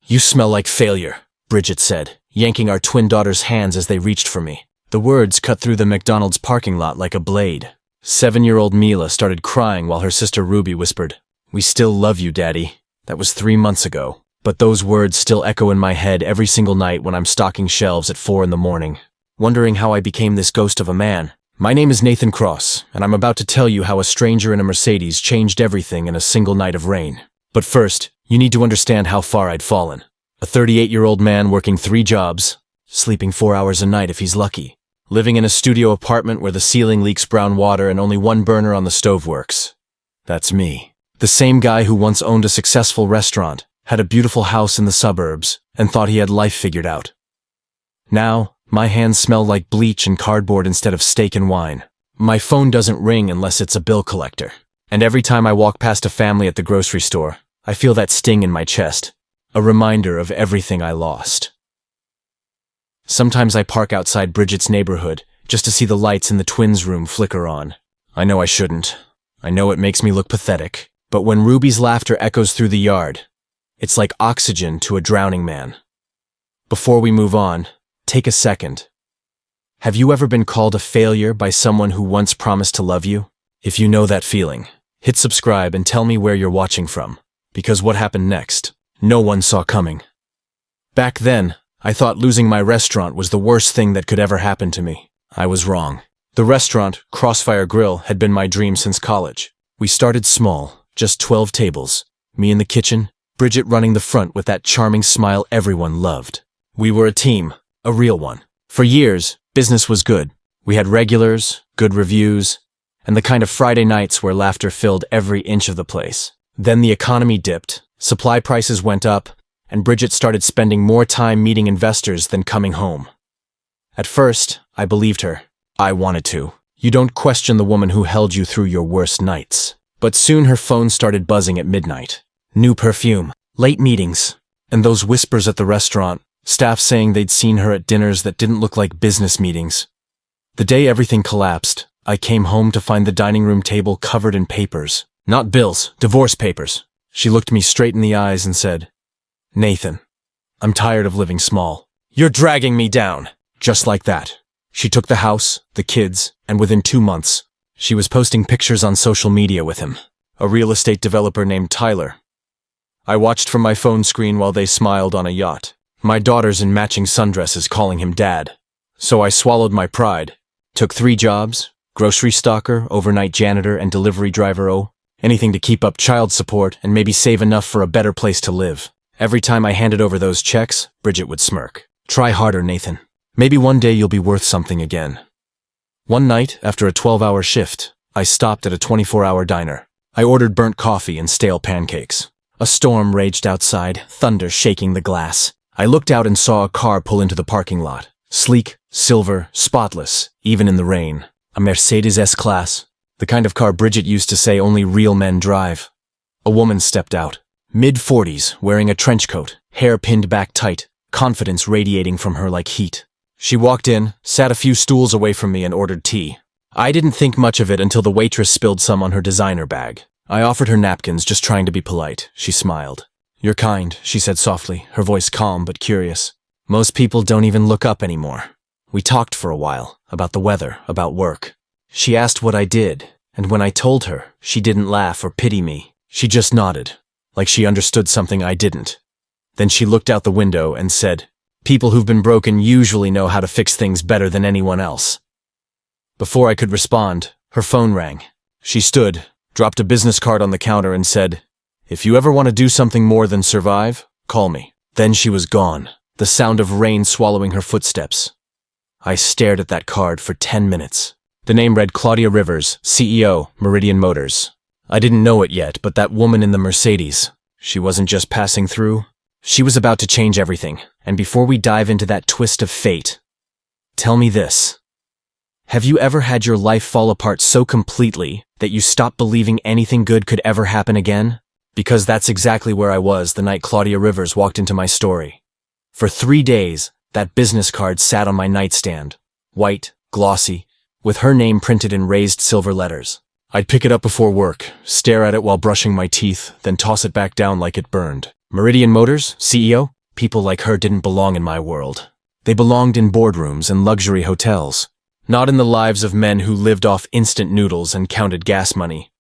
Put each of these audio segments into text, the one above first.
"You smell like failure," Bridget said, yanking our twin daughter's hands as they reached for me. The words cut through the McDonald's parking lot like a blade. 7-year-old Mila started crying while her sister Ruby whispered, "We still love you, Daddy." That was 3 months ago, but those words still echo in my head every single night when I'm stocking shelves at 4 in the morning, wondering how I became this ghost of a man. My name is Nathan Cross, and I'm about to tell you how a stranger in a Mercedes changed everything in a single night of rain. But first, you need to understand how far I'd fallen. A 38-year-old man working 3 jobs, sleeping 4 hours a night if he's lucky, living in a studio apartment where the ceiling leaks brown water and only one burner on the stove works. That's me. The same guy who once owned a successful restaurant, had a beautiful house in the suburbs, and thought he had life figured out. Now, my hands smell like bleach and cardboard instead of steak and wine. My phone doesn't ring unless it's a bill collector. And every time I walk past a family at the grocery store, I feel that sting in my chest, a reminder of everything I lost. Sometimes I park outside Bridget's neighborhood just to see the lights in the twins' room flicker on. I know I shouldn't. I know it makes me look pathetic. But when Ruby's laughter echoes through the yard, it's like oxygen to a drowning man. Before we move on, take a second. Have you ever been called a failure by someone who once promised to love you? If you know that feeling, hit subscribe and tell me where you're watching from, because what happened next, no one saw coming. Back then, I thought losing my restaurant was the worst thing that could ever happen to me. I was wrong. The restaurant, Crossfire Grill, had been my dream since college. We started small, just 12 tables, me in the kitchen, Bridget running the front with that charming smile everyone loved. We were a team, a real one. For years, business was good. We had regulars, good reviews, and the kind of Friday nights where laughter filled every inch of the place. Then the economy dipped, supply prices went up, and Bridget started spending more time meeting investors than coming home. At first, I believed her. I wanted to. You don't question the woman who held you through your worst nights. But soon her phone started buzzing at midnight. New perfume, late meetings, and those whispers at the restaurant, staff saying they'd seen her at dinners that didn't look like business meetings. The day everything collapsed, I came home to find the dining room table covered in papers. Not bills, divorce papers. She looked me straight in the eyes and said, "Nathan, I'm tired of living small. You're dragging me down." Just like that. She took the house, the kids, and within 2 months, she was posting pictures on social media with him, a real estate developer named Tyler. I watched from my phone screen while they smiled on a yacht, my daughters in matching sundresses calling him Dad. So I swallowed my pride, took 3 jobs, grocery stocker, overnight janitor, and delivery driver, anything to keep up child support and maybe save enough for a better place to live. Every time I handed over those checks, Bridget would smirk. "Try harder, Nathan. Maybe one day you'll be worth something again." One night, after a 12-hour shift, I stopped at a 24-hour diner. I ordered burnt coffee and stale pancakes. A storm raged outside, thunder shaking the glass. I looked out and saw a car pull into the parking lot. Sleek, silver, spotless, even in the rain. A Mercedes S-Class, the kind of car Bridget used to say only real men drive. A woman stepped out, mid-40s, wearing a trench coat, hair pinned back tight, confidence radiating from her like heat. She walked in, sat a few stools away from me and ordered tea. I didn't think much of it until the waitress spilled some on her designer bag. I offered her napkins, just trying to be polite. She smiled. "You're kind," she said softly, her voice calm but curious. "Most people don't even look up anymore." We talked for a while, about the weather, about work. She asked what I did, and when I told her, she didn't laugh or pity me. She just nodded, like she understood something I didn't. Then she looked out the window and said, "People who've been broken usually know how to fix things better than anyone else." Before I could respond, her phone rang. She stood, dropped a business card on the counter and said, "If you ever want to do something more than survive, call me." Then she was gone, the sound of rain swallowing her footsteps. I stared at that card for 10 minutes. The name read Claudia Rivers, CEO, Meridian Motors. I didn't know it yet, but that woman in the Mercedes, she wasn't just passing through. She was about to change everything, and before we dive into that twist of fate, tell me this. Have you ever had your life fall apart so completely that you stopped believing anything good could ever happen again? Because that's exactly where I was the night Claudia Rivers walked into my story. For 3 days, that business card sat on my nightstand, white, glossy, with her name printed in raised silver letters. I'd pick it up before work, stare at it while brushing my teeth, then toss it back down like it burned. Meridian Motors, CEO? People like her didn't belong in my world. They belonged in boardrooms and luxury hotels, not in the lives of men who lived off instant noodles and counted gas money.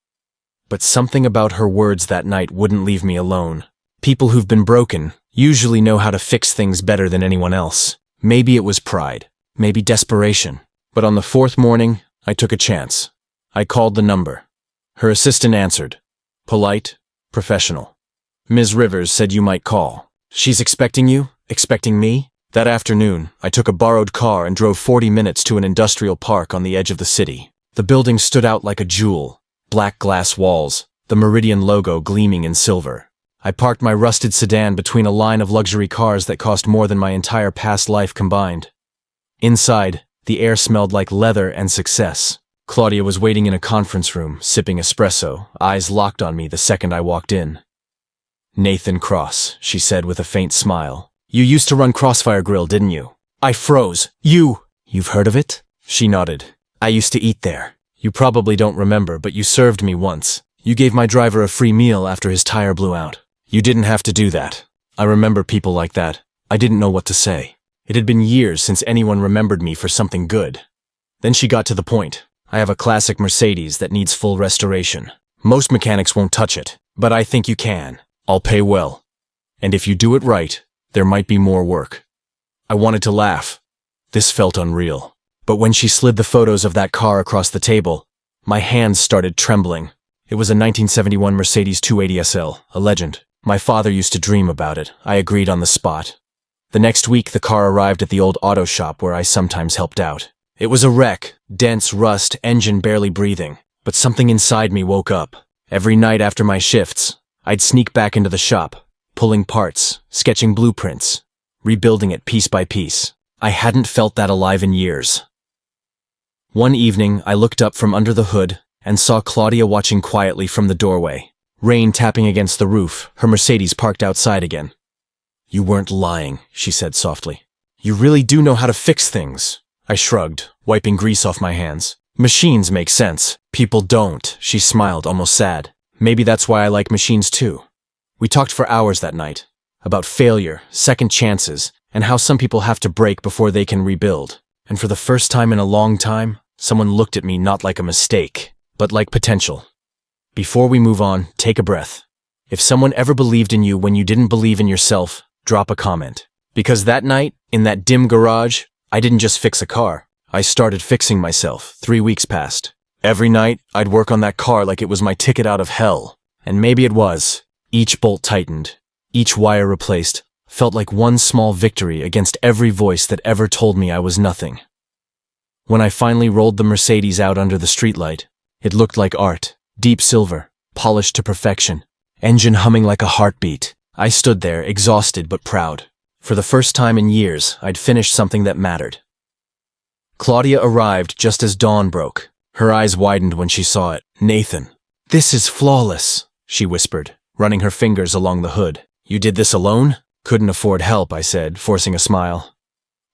But something about her words that night wouldn't leave me alone. People who've been broken usually know how to fix things better than anyone else. Maybe it was pride, maybe desperation. But on the fourth morning, I took a chance. I called the number. Her assistant answered. Polite, professional. Ms. Rivers said you might call. She's expecting you? Expecting me? That afternoon, I took a borrowed car and drove 40 minutes to an industrial park on the edge of the city. The building stood out like a jewel. Black glass walls, the Meridian logo gleaming in silver. I parked my rusted sedan between a line of luxury cars that cost more than my entire past life combined. Inside, the air smelled like leather and success. Claudia was waiting in a conference room, sipping espresso, eyes locked on me the second I walked in. Nathan Cross, she said with a faint smile. You used to run Crossfire Grill, didn't you? I froze. You've heard of it? She nodded. I used to eat there. You probably don't remember, but you served me once. You gave my driver a free meal after his tire blew out. You didn't have to do that. I remember people like that. I didn't know what to say. It had been years since anyone remembered me for something good. Then she got to the point. I have a classic Mercedes that needs full restoration. Most mechanics won't touch it, but I think you can. I'll pay well. And if you do it right, there might be more work. I wanted to laugh. This felt unreal. But when she slid the photos of that car across the table, my hands started trembling. It was a 1971 Mercedes 280 SL, a legend. My father used to dream about it. I agreed on the spot. The next week, the car arrived at the old auto shop where I sometimes helped out. It was a wreck, dense rust, engine barely breathing. But something inside me woke up. Every night after my shifts, I'd sneak back into the shop, pulling parts, sketching blueprints, rebuilding it piece by piece. I hadn't felt that alive in years. One evening, I looked up from under the hood and saw Claudia watching quietly from the doorway. Rain tapping against the roof, her Mercedes parked outside again. You weren't lying, she said softly. You really do know how to fix things. I shrugged, wiping grease off my hands. Machines make sense. People don't, she smiled, almost sad. Maybe that's why I like machines too. We talked for hours that night. About failure, second chances, and how some people have to break before they can rebuild. And for the first time in a long time, someone looked at me not like a mistake, but like potential. Before we move on, take a breath. If someone ever believed in you when you didn't believe in yourself, drop a comment. Because that night, in that dim garage, I didn't just fix a car. I started fixing myself. 3 weeks passed. Every night, I'd work on that car like it was my ticket out of hell. And maybe it was. Each bolt tightened, each wire replaced, felt like one small victory against every voice that ever told me I was nothing. When I finally rolled the Mercedes out under the streetlight, it looked like art. Deep silver, polished to perfection, engine humming like a heartbeat. I stood there, exhausted but proud. For the first time in years, I'd finished something that mattered. Claudia arrived just as dawn broke. Her eyes widened when she saw it. Nathan, this is flawless, she whispered, running her fingers along the hood. You did this alone? Couldn't afford help, I said, forcing a smile.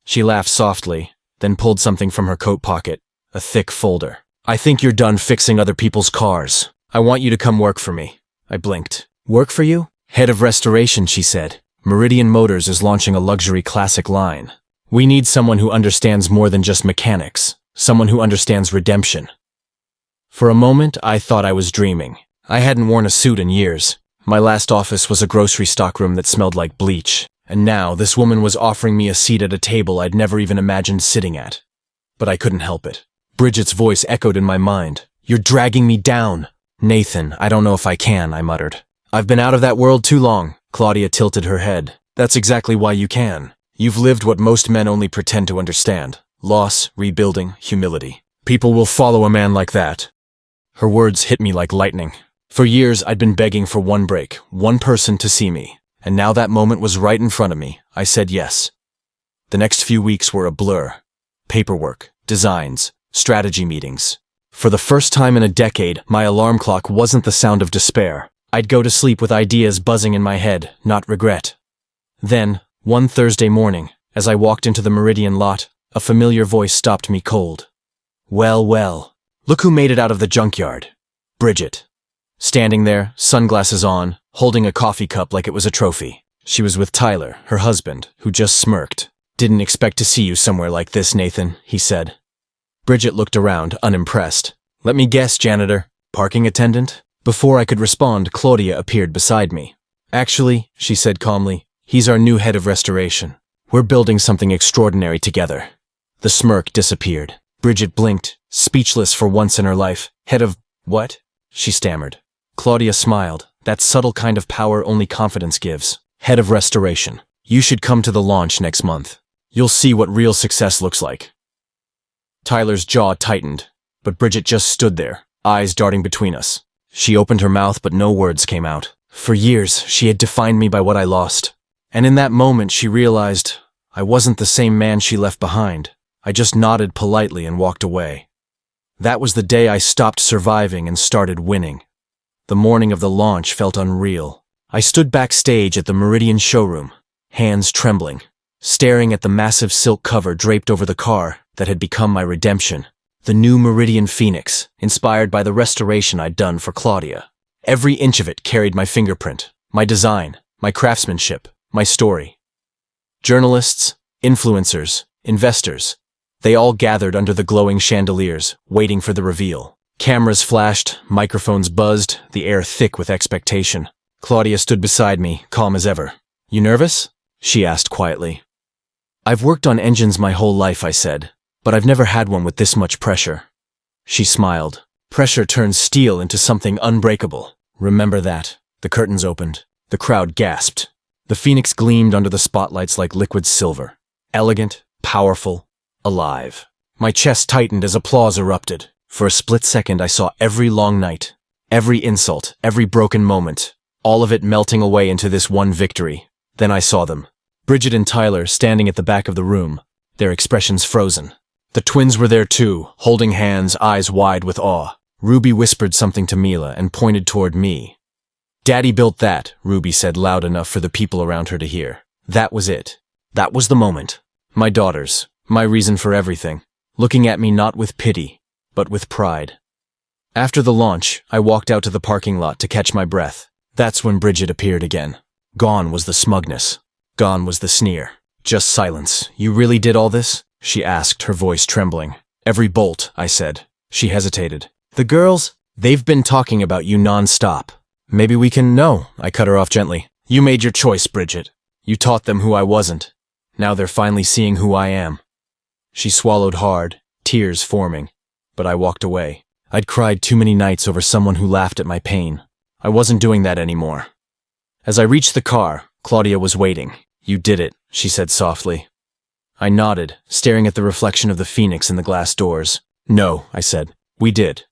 She laughed softly, then pulled something from her coat pocket, a thick folder. I think you're done fixing other people's cars. I want you to come work for me. I blinked. Work for you? Head of restoration, she said. Meridian Motors is launching a luxury classic line. We need someone who understands more than just mechanics, someone who understands redemption. For a moment, I thought I was dreaming. I hadn't worn a suit in years. My last office was a grocery stockroom that smelled like bleach, and now this woman was offering me a seat at a table I'd never even imagined sitting at. But I couldn't help it. Bridget's voice echoed in my mind. You're dragging me down. Nathan, I don't know if I can, I muttered. I've been out of that world too long. Claudia tilted her head. That's exactly why you can. You've lived what most men only pretend to understand. Loss, rebuilding, humility. People will follow a man like that. Her words hit me like lightning. For years, I'd been begging for one break, one person to see me. And now that moment was right in front of me. I said yes. The next few weeks were a blur. Paperwork, designs, strategy meetings. For the first time in a decade, my alarm clock wasn't the sound of despair. I'd go to sleep with ideas buzzing in my head, not regret. Then, one Thursday morning, as I walked into the Meridian lot, a familiar voice stopped me cold. Well, look who made it out of the junkyard. Bridget. Standing there, sunglasses on, holding a coffee cup like it was a trophy. She was with Tyler, her husband, who just smirked. "Didn't expect to see you somewhere like this, Nathan," he said. Bridget looked around, unimpressed. "Let me guess, janitor. Parking attendant?" Before I could respond, Claudia appeared beside me. "Actually," she said calmly, "he's our new head of restoration. We're building something extraordinary together." The smirk disappeared. Bridget blinked, speechless for once in her life. "Head of what?" she stammered. Claudia smiled, that subtle kind of power only confidence gives. "Head of restoration. You should come to the launch next month. You'll see what real success looks like." Tyler's jaw tightened, but Bridget just stood there, eyes darting between us. She opened her mouth, but no words came out. For years, she had defined me by what I lost. And in that moment, she realized I wasn't the same man she left behind. I just nodded politely and walked away. That was the day I stopped surviving and started winning. The morning of the launch felt unreal. I stood backstage at the Meridian showroom, hands trembling, staring at the massive silk cover draped over the car that had become my redemption. The new Meridian Phoenix, inspired by the restoration I'd done for Claudia. Every inch of it carried my fingerprint, my design, my craftsmanship, my story. Journalists, influencers, investors, they all gathered under the glowing chandeliers, waiting for the reveal. Cameras flashed, microphones buzzed, the air thick with expectation. Claudia stood beside me, calm as ever. "You nervous?" she asked quietly. "I've worked on engines my whole life," I said, "but I've never had one with this much pressure." She smiled. "Pressure turns steel into something unbreakable. Remember that." The curtains opened. The crowd gasped. The Phoenix gleamed under the spotlights like liquid silver. Elegant, powerful, alive. My chest tightened as applause erupted. For a split second, I saw every long night, every insult, every broken moment, all of it melting away into this one victory. Then I saw them. Bridget and Tyler standing at the back of the room, their expressions frozen. The twins were there too, holding hands, eyes wide with awe. Ruby whispered something to Mila and pointed toward me. "Daddy built that," Ruby said loud enough for the people around her to hear. That was it. That was the moment. My daughters, my reason for everything, looking at me not with pity, but with pride. After the launch, I walked out to the parking lot to catch my breath. That's when Bridget appeared again. Gone was the smugness. Gone was the sneer. "Just silence. You really did all this?" she asked, her voice trembling. "Every bolt," I said. She hesitated. "The girls, they've been talking about you non-stop. Maybe we can—" "No," I cut her off gently. "You made your choice, Bridget. You taught them who I wasn't. Now they're finally seeing who I am." She swallowed hard, tears forming, but I walked away. I'd cried too many nights over someone who laughed at my pain. I wasn't doing that anymore. As I reached the car, Claudia was waiting. "You did it," she said softly. I nodded, staring at the reflection of the Phoenix in the glass doors. "No," I said. "We did."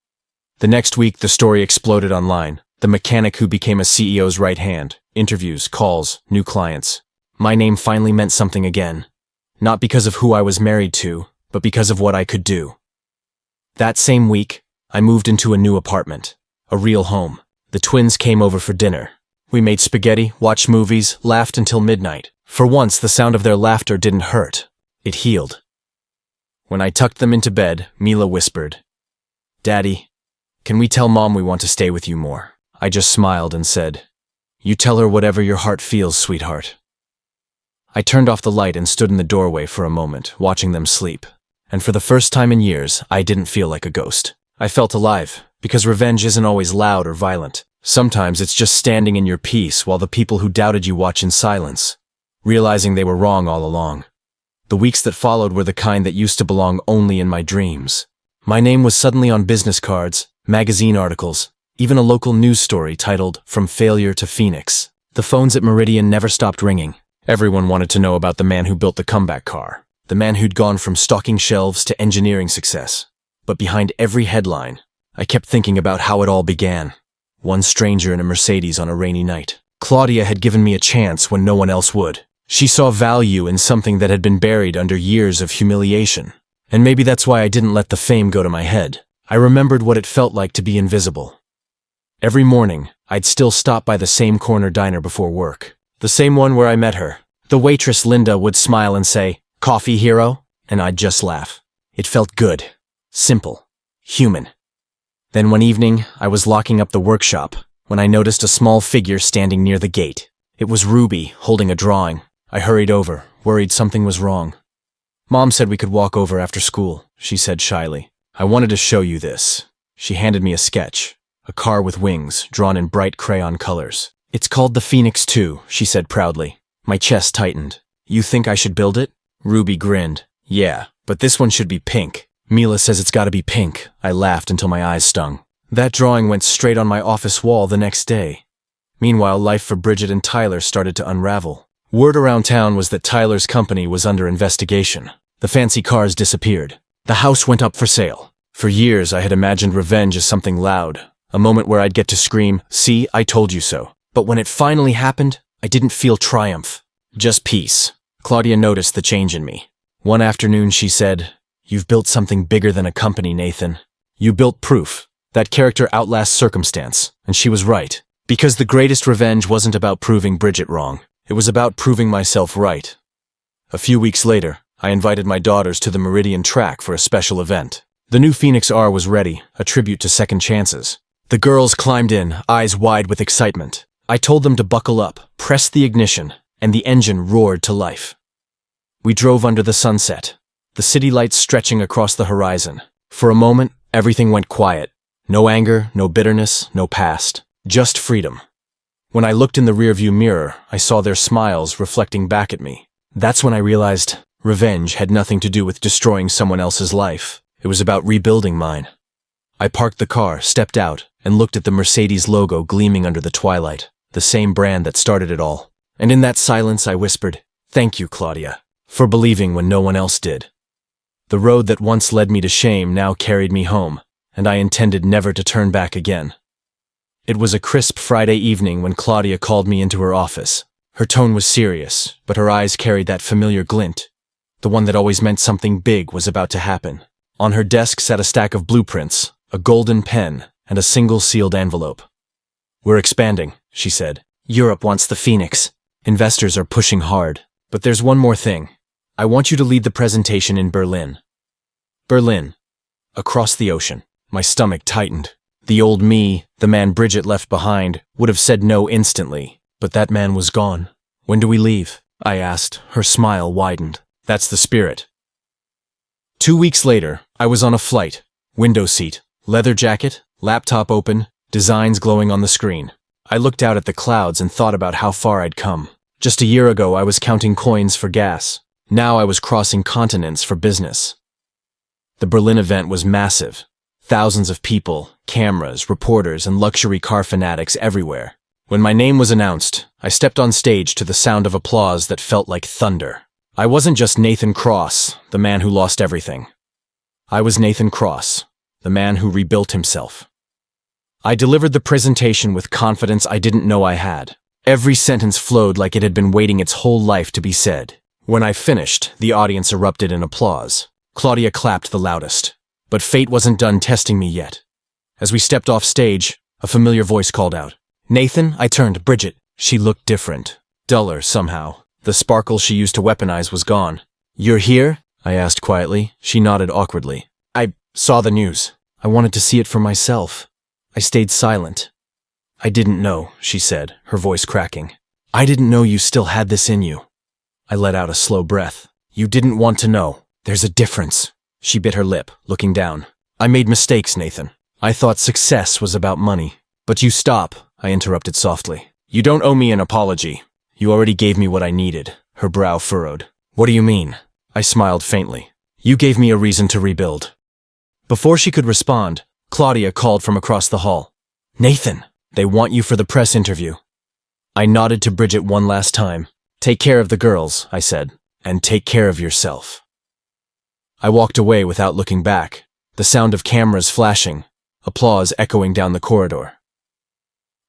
The next week, the story exploded online. The mechanic who became a CEO's right hand. Interviews, calls, new clients. My name finally meant something again. Not because of who I was married to, but because of what I could do. That same week, I moved into a new apartment. A real home. The twins came over for dinner. We made spaghetti, watched movies, laughed until midnight. For once, the sound of their laughter didn't hurt. It healed. When I tucked them into bed, Mila whispered, "Daddy, can we tell Mom we want to stay with you more?" I just smiled and said, "You tell her whatever your heart feels, sweetheart." I turned off the light and stood in the doorway for a moment, watching them sleep. And for the first time in years, I didn't feel like a ghost. I felt alive, because revenge isn't always loud or violent. Sometimes it's just standing in your peace while the people who doubted you watch in silence, realizing they were wrong all along. The weeks that followed were the kind that used to belong only in my dreams. My name was suddenly on business cards, magazine articles, even a local news story titled "From Failure to Phoenix." The phones at Meridian never stopped ringing. Everyone wanted to know about the man who built the comeback car, the man who'd gone from stocking shelves to engineering success. But behind every headline, I kept thinking about how it all began. One stranger in a Mercedes on a rainy night. Claudia had given me a chance when no one else would. She saw value in something that had been buried under years of humiliation. And maybe that's why I didn't let the fame go to my head. I remembered what it felt like to be invisible. Every morning, I'd still stop by the same corner diner before work. The same one where I met her. The waitress Linda would smile and say, "Coffee, hero?" And I'd just laugh. It felt good. Simple. Human. Then one evening, I was locking up the workshop when I noticed a small figure standing near the gate. It was Ruby, holding a drawing. I hurried over, worried something was wrong. Mom said we could walk over after school, she said shyly. I wanted to show you this. She handed me a sketch. A car with wings, drawn in bright crayon colors. It's called the Phoenix 2, she said proudly. My chest tightened. You think I should build it? Ruby grinned. Yeah, but this one should be pink. Mila says it's gotta be pink. I laughed until my eyes stung. That drawing went straight on my office wall the next day. Meanwhile, life for Bridget and Tyler started to unravel. Word around town was that Tyler's company was under investigation. The fancy cars disappeared. The house went up for sale. For years, I had imagined revenge as something loud. A moment where I'd get to scream, "See, I told you so." But when it finally happened, I didn't feel triumph. Just peace. Claudia noticed the change in me. One afternoon she said, "You've built something bigger than a company, Nathan. You built proof. That character outlasts circumstance." And she was right. Because the greatest revenge wasn't about proving Bridget wrong. It was about proving myself right. A few weeks later, I invited my daughters to the Meridian track for a special event. The new Phoenix R was ready, a tribute to second chances. The girls climbed in, eyes wide with excitement. I told them to buckle up, press the ignition, and the engine roared to life. We drove under the sunset, the city lights stretching across the horizon. For a moment, everything went quiet. No anger, no bitterness, no past, just freedom. When I looked in the rearview mirror, I saw their smiles reflecting back at me. That's when I realized revenge had nothing to do with destroying someone else's life. It was about rebuilding mine. I parked the car, stepped out, and looked at the Mercedes logo gleaming under the twilight, the same brand that started it all. And in that silence I whispered, "Thank you, Claudia, for believing when no one else did." The road that once led me to shame now carried me home, and I intended never to turn back again. It was a crisp Friday evening when Claudia called me into her office. Her tone was serious, but her eyes carried that familiar glint, the one that always meant something big was about to happen. On her desk sat a stack of blueprints, a golden pen, and a single sealed envelope. "We're expanding," she said. "Europe wants the Phoenix. Investors are pushing hard. But there's one more thing. I want you to lead the presentation in Berlin." Berlin. Across the ocean. My stomach tightened. The old me, the man Bridget left behind, would have said no instantly, but that man was gone. "When do we leave?" I asked. Her smile widened. "That's the spirit." 2 weeks later, I was on a flight. Window seat, leather jacket, laptop open, designs glowing on the screen. I looked out at the clouds and thought about how far I'd come. Just a year ago, I was counting coins for gas. Now I was crossing continents for business. The Berlin event was massive. Thousands of people, cameras, reporters, and luxury car fanatics everywhere. When my name was announced, I stepped on stage to the sound of applause that felt like thunder. I wasn't just Nathan Cross, the man who lost everything. I was Nathan Cross, the man who rebuilt himself. I delivered the presentation with confidence I didn't know I had. Every sentence flowed like it had been waiting its whole life to be said. When I finished, the audience erupted in applause. Claudia clapped the loudest. But fate wasn't done testing me yet. As we stepped off stage, a familiar voice called out. "Nathan?" I turned. Bridget. She looked different. Duller, somehow. The sparkle she used to weaponize was gone. "You're here?" I asked quietly. She nodded awkwardly. "I saw the news. I wanted to see it for myself." I stayed silent. "I didn't know," she said, her voice cracking. "I didn't know you still had this in you." I let out a slow breath. "You didn't want to know. There's a difference." She bit her lip, looking down. "I made mistakes, Nathan. I thought success was about money." "But you stop," I interrupted softly. "You don't owe me an apology. You already gave me what I needed." Her brow furrowed. "What do you mean?" I smiled faintly. "You gave me a reason to rebuild." Before she could respond, Claudia called from across the hall. "Nathan, they want you for the press interview." I nodded to Bridget one last time. "Take care of the girls," I said, "and take care of yourself." I walked away without looking back, the sound of cameras flashing, applause echoing down the corridor.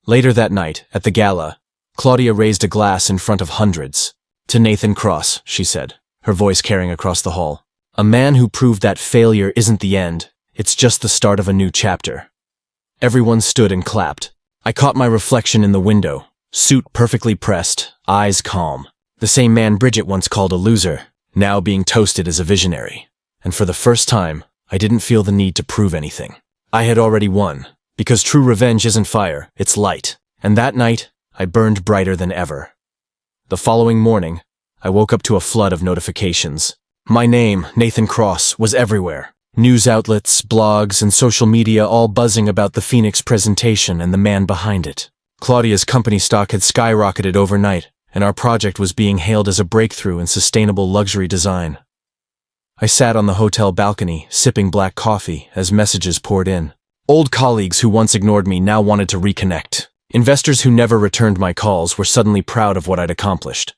Later that night, at the gala, Claudia raised a glass in front of hundreds. "To Nathan Cross," she said, her voice carrying across the hall. "A man who proved that failure isn't the end, it's just the start of a new chapter." Everyone stood and clapped. I caught my reflection in the window, suit perfectly pressed, eyes calm. The same man Bridget once called a loser, now being toasted as a visionary. And for the first time, I didn't feel the need to prove anything. I had already won, because true revenge isn't fire, it's light. And that night, I burned brighter than ever. The following morning, I woke up to a flood of notifications. My name, Nathan Cross, was everywhere. News outlets, blogs, and social media all buzzing about the Phoenix presentation and the man behind it. Claudia's company stock had skyrocketed overnight, and our project was being hailed as a breakthrough in sustainable luxury design. I sat on the hotel balcony, sipping black coffee, as messages poured in. Old colleagues who once ignored me now wanted to reconnect. Investors who never returned my calls were suddenly proud of what I'd accomplished.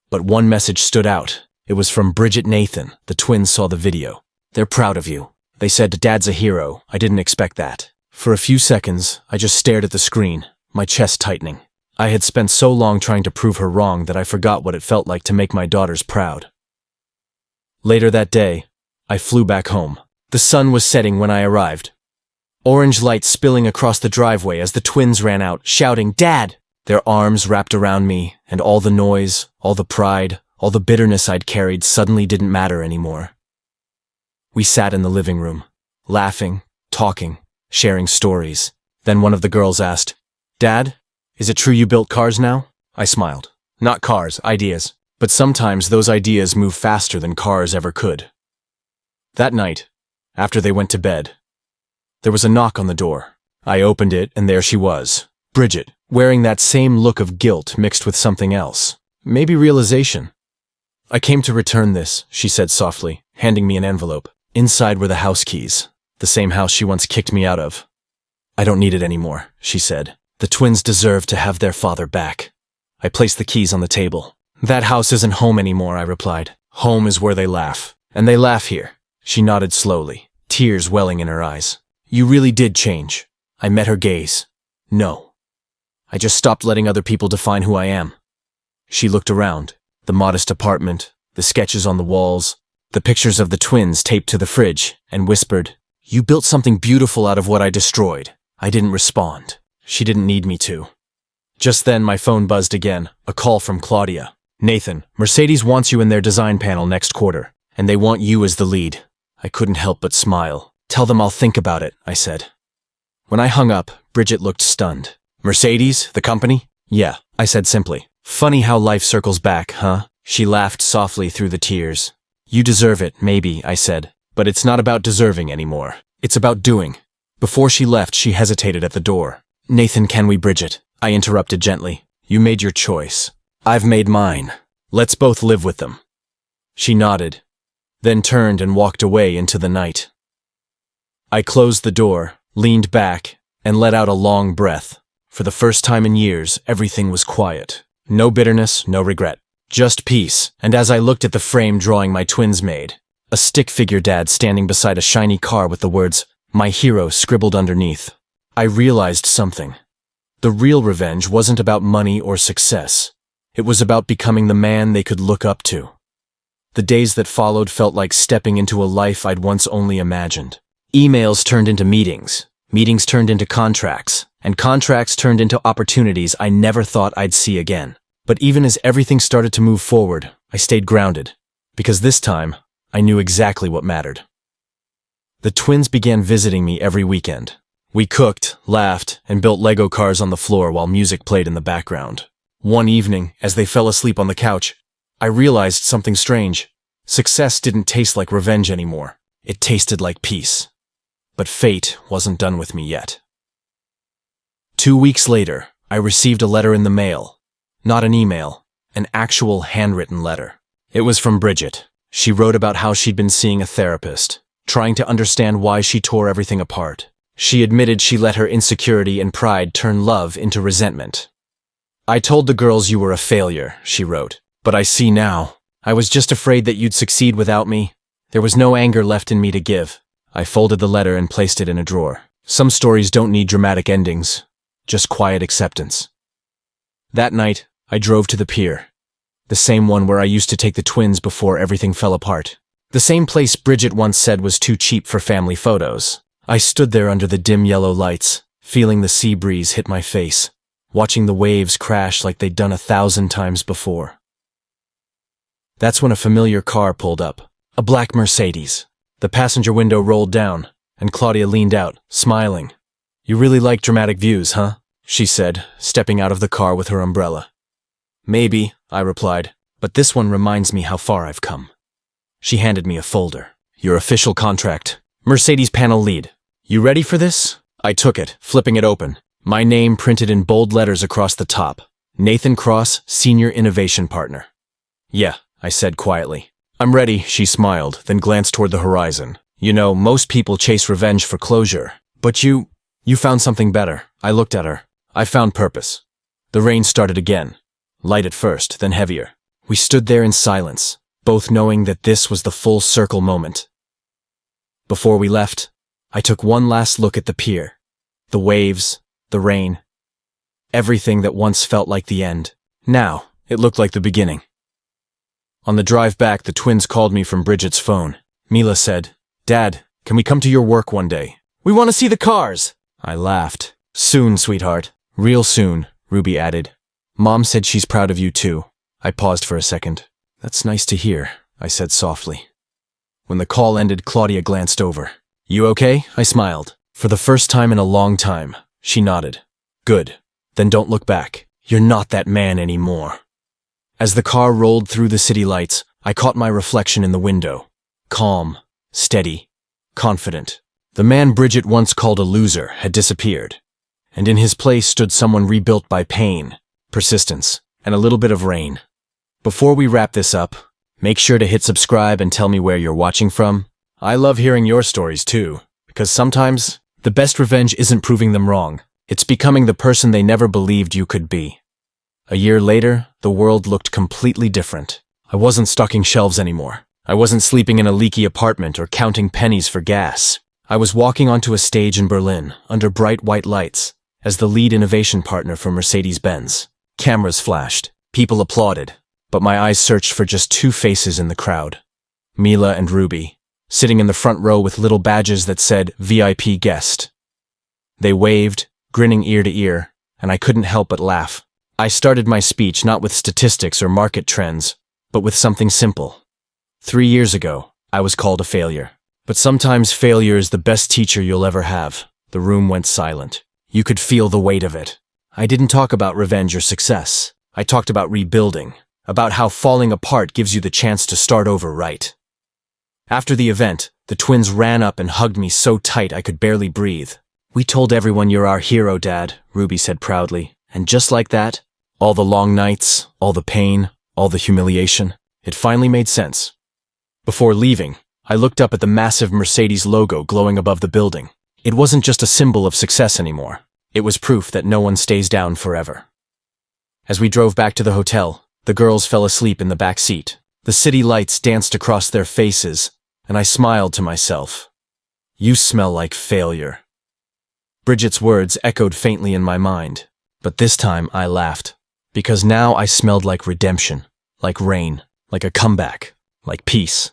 But one message stood out. It was from Bridget and Nathan. The twins saw the video. "They're proud of you." They said, "Dad's a hero." I didn't expect that. For a few seconds, I just stared at the screen, my chest tightening. I had spent so long trying to prove her wrong that I forgot what it felt like to make my daughters proud. Later that day, I flew back home. The sun was setting when I arrived. Orange lights spilling across the driveway as the twins ran out, shouting, "Dad!" Their arms wrapped around me, and all the noise, all the pride, all the bitterness I'd carried suddenly didn't matter anymore. We sat in the living room, laughing, talking, sharing stories. Then one of the girls asked, "Dad, is it true you built cars now?" I smiled. "Not cars, ideas. But sometimes those ideas move faster than cars ever could." That night, after they went to bed, there was a knock on the door. I opened it, and there she was, Bridget, wearing that same look of guilt mixed with something else. Maybe realization. "I came to return this," she said softly, handing me an envelope. Inside were the house keys, the same house she once kicked me out of. "I don't need it anymore," she said. "The twins deserve to have their father back." I placed the keys on the table. "That house isn't home anymore," I replied. "Home is where they laugh. And they laugh here." She nodded slowly, tears welling in her eyes. "You really did change." I met her gaze. "No. I just stopped letting other people define who I am." She looked around. The modest apartment, the sketches on the walls, the pictures of the twins taped to the fridge, and whispered, "You built something beautiful out of what I destroyed." I didn't respond. She didn't need me to. Just then my phone buzzed again, a call from Claudia. "Nathan, Mercedes wants you in their design panel next quarter, and they want you as the lead." I couldn't help but smile. "Tell them I'll think about it," I said. When I hung up, Bridget looked stunned. "Mercedes, the company?" "Yeah," I said simply. "Funny how life circles back, huh?" She laughed softly through the tears. "You deserve it, maybe," I said. "But it's not about deserving anymore. It's about doing." Before she left, she hesitated at the door. "Nathan, can we, Bridget?" I interrupted gently. "You made your choice. I've made mine. Let's both live with them." She nodded, then turned and walked away into the night. I closed the door, leaned back, and let out a long breath. For the first time in years, everything was quiet. No bitterness, no regret. Just peace. And as I looked at the frame drawing my twins made, a stick figure dad standing beside a shiny car with the words, "My hero," scribbled underneath, I realized something. The real revenge wasn't about money or success. It was about becoming the man they could look up to. The days that followed felt like stepping into a life I'd once only imagined. Emails turned into meetings, meetings turned into contracts, and contracts turned into opportunities I never thought I'd see again. But even as everything started to move forward, I stayed grounded, because this time, I knew exactly what mattered. The twins began visiting me every weekend. We cooked, laughed, and built Lego cars on the floor while music played in the background. One evening, as they fell asleep on the couch, I realized something strange. Success didn't taste like revenge anymore. It tasted like peace. But fate wasn't done with me yet. 2 weeks later, I received a letter in the mail. Not an email, an actual handwritten letter. It was from Bridget. She wrote about how she'd been seeing a therapist, trying to understand why she tore everything apart. She admitted she let her insecurity and pride turn love into resentment. "I told the girls you were a failure," she wrote. "But I see now. I was just afraid that you'd succeed without me. There was no anger left in me to give." I folded the letter and placed it in a drawer. Some stories don't need dramatic endings, just quiet acceptance. That night, I drove to the pier. The same one where I used to take the twins before everything fell apart. The same place Bridget once said was too cheap for family photos. I stood there under the dim yellow lights, feeling the sea breeze hit my face, watching the waves crash like they'd done 1,000 times before. That's when a familiar car pulled up, a black Mercedes. The passenger window rolled down, and Claudia leaned out, smiling. "You really like dramatic views, huh?" she said, stepping out of the car with her umbrella. Maybe, I replied, but this one reminds me how far I've come. She handed me a folder. Your official contract. Mercedes panel lead. You ready for this? I took it, flipping it open. My name printed in bold letters across the top. Nathan Cross, Senior Innovation Partner. Yeah, I said quietly. I'm ready, she smiled, then glanced toward the horizon. You know, most people chase revenge for closure. But you found something better. I looked at her. I found purpose. The rain started again. Light at first, then heavier. We stood there in silence, both knowing that this was the full circle moment. Before we left, I took one last look at the pier. The waves, the rain. Everything that once felt like the end. Now, it looked like the beginning. On the drive back, the twins called me from Bridget's phone. Mila said, Dad, can we come to your work one day? We want to see the cars! I laughed. Soon, sweetheart. Real soon, Ruby added. Mom said she's proud of you too. I paused for a second. That's nice to hear, I said softly. When the call ended, Claudia glanced over. You okay? I smiled. For the first time in a long time, she nodded. Good. Then don't look back. You're not that man anymore. As the car rolled through the city lights, I caught my reflection in the window. Calm, steady, confident. The man Bridget once called a loser had disappeared, and in his place stood someone rebuilt by pain, persistence, and a little bit of rain. Before we wrap this up, make sure to hit subscribe and tell me where you're watching from. I love hearing your stories too, because sometimes the best revenge isn't proving them wrong. It's becoming the person they never believed you could be. A year later, the world looked completely different. I wasn't stocking shelves anymore. I wasn't sleeping in a leaky apartment or counting pennies for gas. I was walking onto a stage in Berlin, under bright white lights, as the lead innovation partner for Mercedes-Benz. Cameras flashed. People applauded. But my eyes searched for just two faces in the crowd. Mila and Ruby, sitting in the front row with little badges that said VIP guest. They waved, grinning ear to ear, and I couldn't help but laugh. I started my speech not with statistics or market trends, but with something simple. 3 years ago, I was called a failure. But sometimes failure is the best teacher you'll ever have. The room went silent. You could feel the weight of it. I didn't talk about revenge or success. I talked about rebuilding, about how falling apart gives you the chance to start over right. After the event, the twins ran up and hugged me so tight I could barely breathe. We told everyone you're our hero, Dad, Ruby said proudly. And just like that, all the long nights, all the pain, all the humiliation, it finally made sense. Before leaving, I looked up at the massive Mercedes logo glowing above the building. It wasn't just a symbol of success anymore. It was proof that no one stays down forever. As we drove back to the hotel, the girls fell asleep in the back seat. The city lights danced across their faces, and I smiled to myself. You smell like failure. Bridget's words echoed faintly in my mind, but this time I laughed, because now I smelled like redemption, like rain, like a comeback, like peace.